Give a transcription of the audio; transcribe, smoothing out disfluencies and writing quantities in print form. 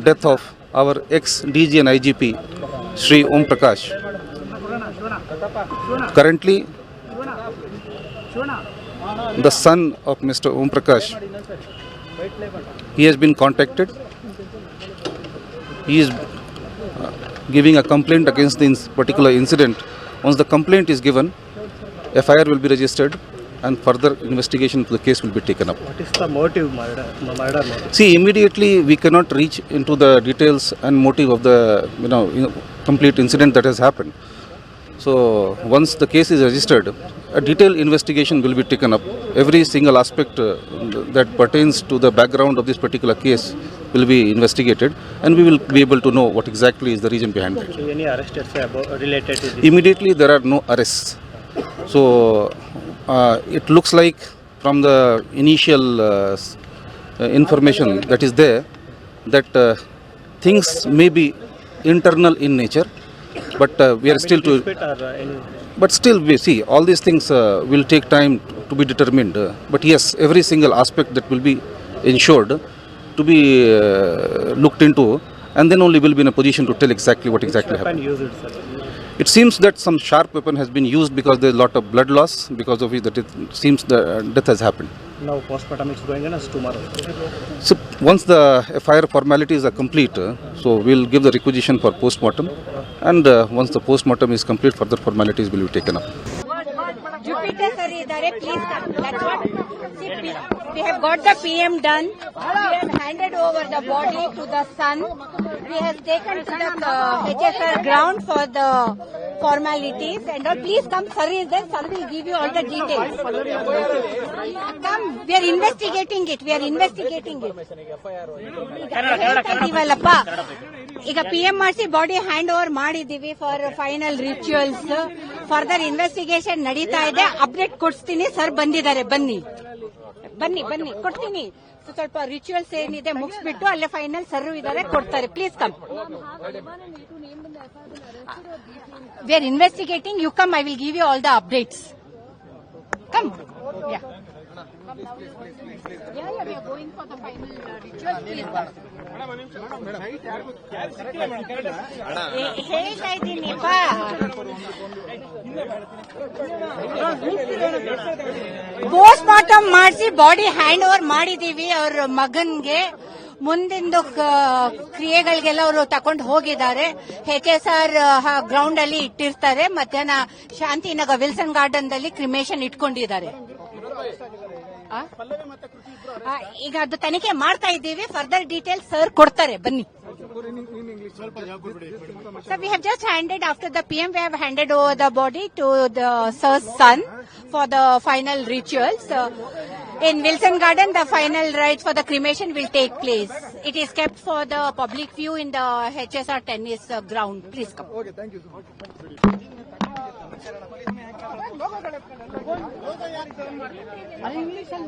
death of our ex-DG and IGP, Shri Om Prakash. Currently, the son of Mr. Om Prakash, he has been contacted. He is giving a complaint against this particular incident. Once the complaint is given, FIR will be registered and further investigation of the case will be taken up. What is the motive, murder motive? See, immediately we cannot reach into the details and motive of the complete incident that has happened. So once the case is registered, a detailed investigation will be taken up. Every single aspect that pertains to the background of this particular case will be investigated, and we will be able to know what exactly is the reason behind it. Any arrests related to this? Immediately there are no arrests. So it looks like from the initial information that is there that things may be internal in nature, but we are still to. But still, we see all these things will take time to be determined. But yes, every single aspect that will be ensured to be looked into, and then only we'll be in a position to tell exactly what exactly happened. It seems that some sharp weapon has been used because there is a lot of blood loss, because of which that it seems the death has happened. Now postmortem is going on as tomorrow. So once the FIR formalities are complete, so we'll give the requisition for postmortem, and once the postmortem is complete, further formalities will be taken up. Jupiter sir idare, please come. That's what. See, we have got the PM done. We have handed over the body to the son. We have taken to the HSR ground for the formalities and all. Please come, sir is there. Sir will give you all the details. Come, we are investigating it. We are investigating it. ಈಗ PM ಮಾಡಿಸಿ body hand over ಮಾಡಿದೀವಿ for final rituals. Further investigation ನಡೀತಾ ಇದೆ. Update ಕೊಡ್ತೀನಿ. Sir ಬಂದಿದ್ದಾರೆ, ಬನ್ನಿ ಬನ್ನಿ ಬನ್ನಿ ಕೊಡ್ತೀನಿ. ಸ್ವಲ್ಪ ರಿಚುವಲ್ಸ್ ಏನಿದೆ ಮುಗಿಸ್ಬಿಟ್ಟು ಅಲ್ಲೇ ಫೈನಲ್ ಸರ್ ಇದ್ದಾರೆ, ಕೊಡ್ತಾರೆ. Please come. We are investigating. You come, I will give you all the updates. Come. We are going for the final rituals. Please come. ಹೇಳ್ತಾ ಇದ್ದೀನಿಪ್ಪ. ಪೋಸ್ಟ್ ಮಾರ್ಟಮ್ ಮಾಡಿಸಿ ಬಾಡಿ ಹ್ಯಾಂಡ್ ಓವರ್ ಮಾಡಿದೀವಿ ಅವ್ರ ಮಗನ್ಗೆ. ಮುಂದಿಂದು ಕ್ರಿಯೆಗಳಿಗೆಲ್ಲ ಅವರು ತಕೊಂಡು ಹೋಗಿದ್ದಾರೆ. HSR ಗ್ರೌಂಡ್ ಅಲ್ಲಿ ಇಟ್ಟಿರ್ತಾರೆ. ಮಧ್ಯಾಹ್ನ ಶಾಂತಿನಗರ್ ವಿಲ್ಸನ್ ಗಾರ್ಡನ್ ದಲ್ಲಿ ಕ್ರಿಮೇಷನ್ ಇಟ್ಕೊಂಡಿದ್ದಾರೆ. ಈಗ ಅದು ತನಿಖೆ ಮಾಡ್ತಾ ಇದ್ದೀವಿ. ಫರ್ದರ್ ಡೀಟೇಲ್ಸ್ ಸರ್ ಕೊಡ್ತಾರೆ, ಬನ್ನಿ. So we have just handed, after the PM, we have handed over the body to the sir's son for the final rituals. In Wilson Garden, the final rites for the cremation will take place. It is kept for the public view in the HSR tennis ground. Please come. Okay, thank you so much. English and